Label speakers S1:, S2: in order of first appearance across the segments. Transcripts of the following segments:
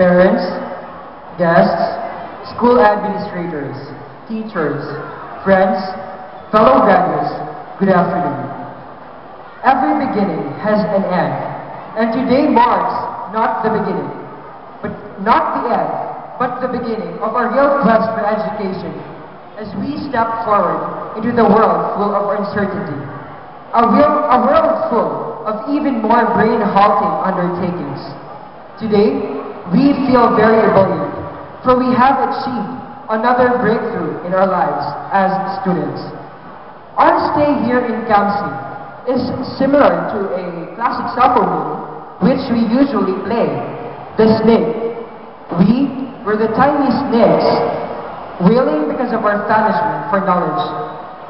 S1: parents, guests, school administrators, teachers, friends, fellow graduates, good afternoon. Every beginning has an end, and today marks not the beginning, but not the end, but the beginning of a real quest for education as we step forward into the world full of uncertainty, a world full of even more brain-halting undertakings. Today, we feel very ebullient, for we have achieved another breakthrough in our lives as students. Our stay here in CHMSC is similar to a classic cell phone game which we usually play, the snake. We were the tiny snakes, wailing because of our famishment for knowledge,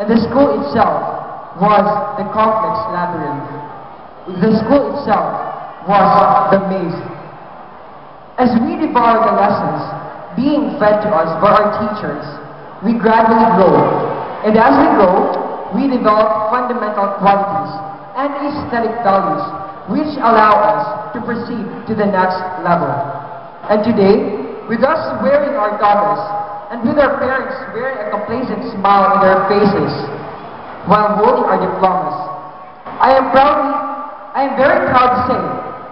S1: and the school itself was the complex labyrinth. The school itself was the maze. As we devour the lessons being fed to us by our teachers, we gradually grow, and as we grow, we develop fundamental qualities and aesthetic values which allow us to proceed to the next level. And today, with us wearing our togas, and with our parents wearing a complacent smile on their faces while holding our diplomas, I am very proud to say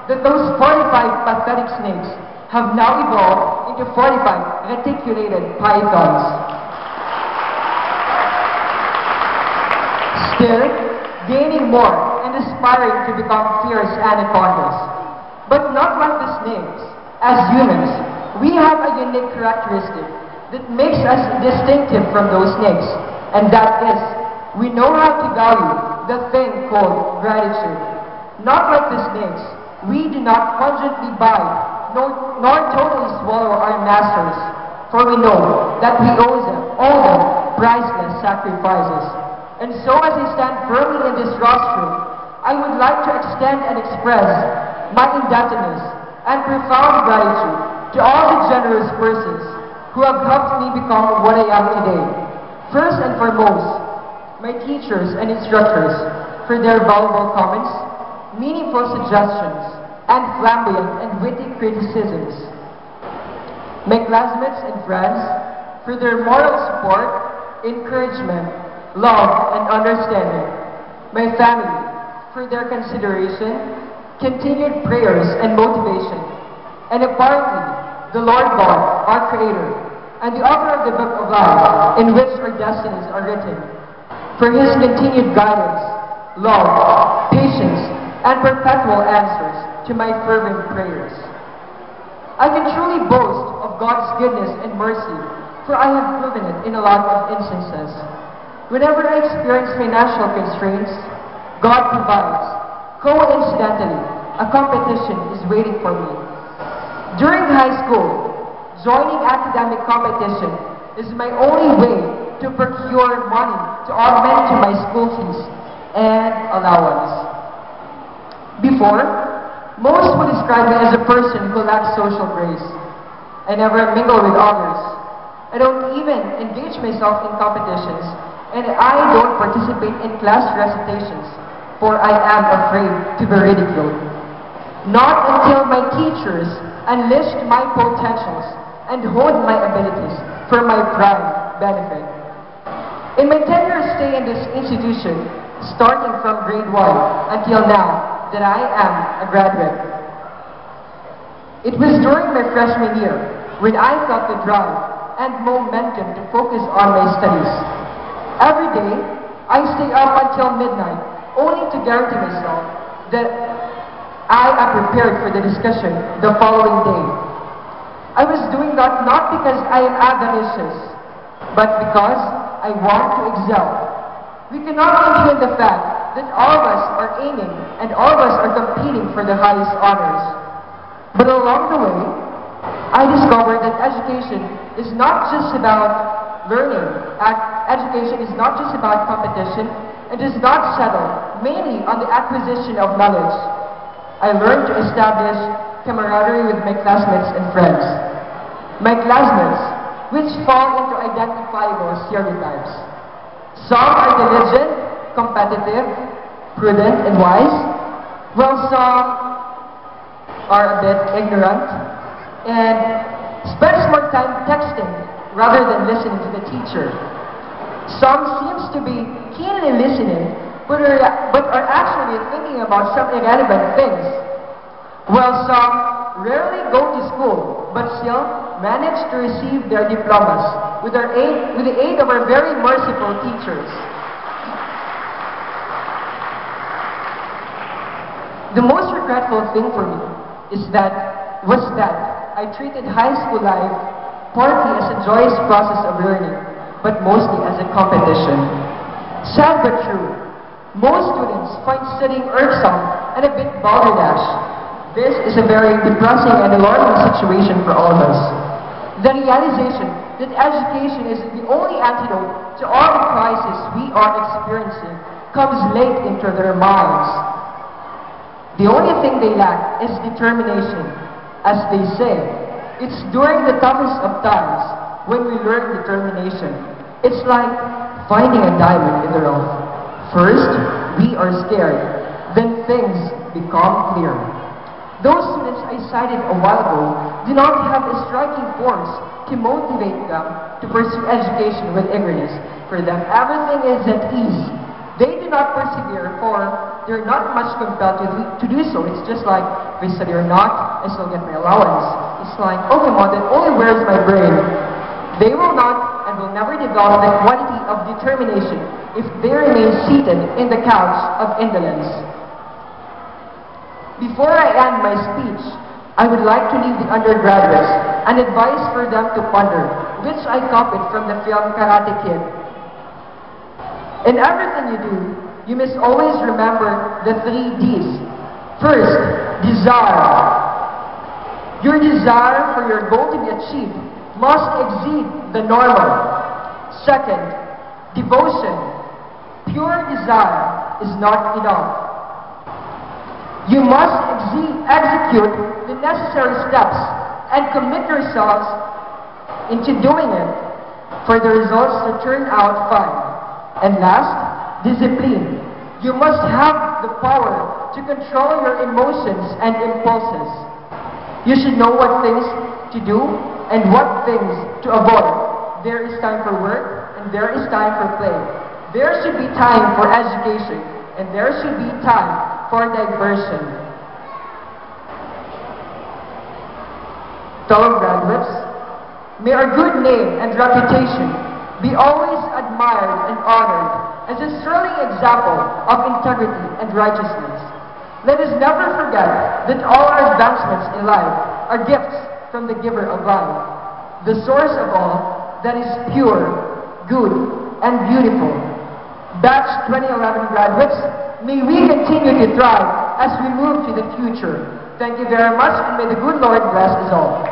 S1: that those 45 pathetic snakes have now evolved into 45 reticulated pythons. Still, gaining more and aspiring to become fierce anacondas. But not like the snakes. As humans, we have a unique characteristic that makes us distinctive from those snakes, and that is, we know how to value the thing called gratitude. Not like the snakes, we do not pungently bite, nor totally swallow our masters, for we know that we owe them priceless sacrifices. And so as I stand firmly in this rostrum, I would like to extend and express my indebtedness and profound gratitude to all the generous persons who have helped me become what I am today. First and foremost, my teachers and instructors for their valuable comments, meaningful suggestions, and flamboyant and witty criticisms. My classmates and friends for their moral support, encouragement, love, and understanding. My family for their consideration, continued prayers, and motivation. And apparently, the Lord God, our Creator, and the author of the book of life, in which our destinies are written, for His continued guidance, love, patience, and perpetual answers to my fervent prayers. I can truly boast of God's goodness and mercy, for I have proven it in a lot of instances. Whenever I experience financial constraints, God provides. Coincidentally, a competition is waiting for me. During high school, joining academic competition is my only way to procure money to augment to my school fees and allowance. Before, most would describe me as a person who lacks social grace. I never mingle with others. I don't even engage myself in competitions, and I don't participate in class recitations, for I am afraid to be ridiculed. Not until my teachers unleashed my potentials and honed my abilities for my prime benefit. In my 10-year stay in this institution, starting from grade 1 until now, that I am a graduate. It was during my freshman year when I felt the drive and momentum to focus on my studies. Every day, I stay up until midnight, only to guarantee myself that I am prepared for the discussion the following day. I was doing that not because I am avaricious, but because I want to excel. We cannot impugn the fact that all of us are aiming and all of us are competing for the highest honors. But along the way, I discovered that education is not just about learning. Education is not just about competition and does not settle mainly on the acquisition of knowledge. I learned to establish camaraderie with my classmates and friends. My classmates, which fall into identifiable stereotypes. Some are diligent, competitive, prudent, and wise, while some are a bit ignorant, and spends more time texting rather than listening to the teacher. Some seems to be keenly listening, but are actually thinking about some irrelevant things, while some rarely go to school, but still manage to receive their diplomas with the aid of our very merciful teachers. The most regretful thing for me was that I treated high school life partly as a joyous process of learning, but mostly as a competition. Sad but true, most students find studying irksome and a bit balderdash. This is a very depressing and alarming situation for all of us. The realization that education is the only antidote to all the crises we are experiencing comes late into their minds. The only thing they lack is determination. As they say, it's during the toughest of times when we learn determination. It's like finding a diamond in the rough. First, we are scared. Then things become clear. Those students I cited a while ago do not have a striking force to motivate them to pursue education with eagerness. For them, everything is at ease. They do not persevere, for they're not much compelled to do so. It's just like, if I study or not, I still get my allowance. It's like, okay, Mom, that only wears my brain. They will not and will never develop the quality of determination if they remain seated in the couch of indolence. Before I end my speech, I would like to leave the undergraduates an advice for them to ponder, which I copied from the film Karate Kid. In everything you do, you must always remember the 3 Ds. First, desire. Your desire for your goal to be achieved must exceed the normal. Second, devotion. Pure desire is not enough. You must execute the necessary steps and commit yourselves into doing it for the results to turn out fine. And last, discipline. You must have the power to control your emotions and impulses. You should know what things to do and what things to avoid. There is time for work and there is time for play. There should be time for education and there should be time for diversion. Fellow graduates, may our good name and reputation be always admired and honored as a sterling example of integrity and righteousness. Let us never forget that all our advancements in life are gifts from the giver of life, the source of all that is pure, good, and beautiful. Batch 2011 graduates, may we continue to thrive as we move to the future. Thank you very much, and may the good Lord bless us all.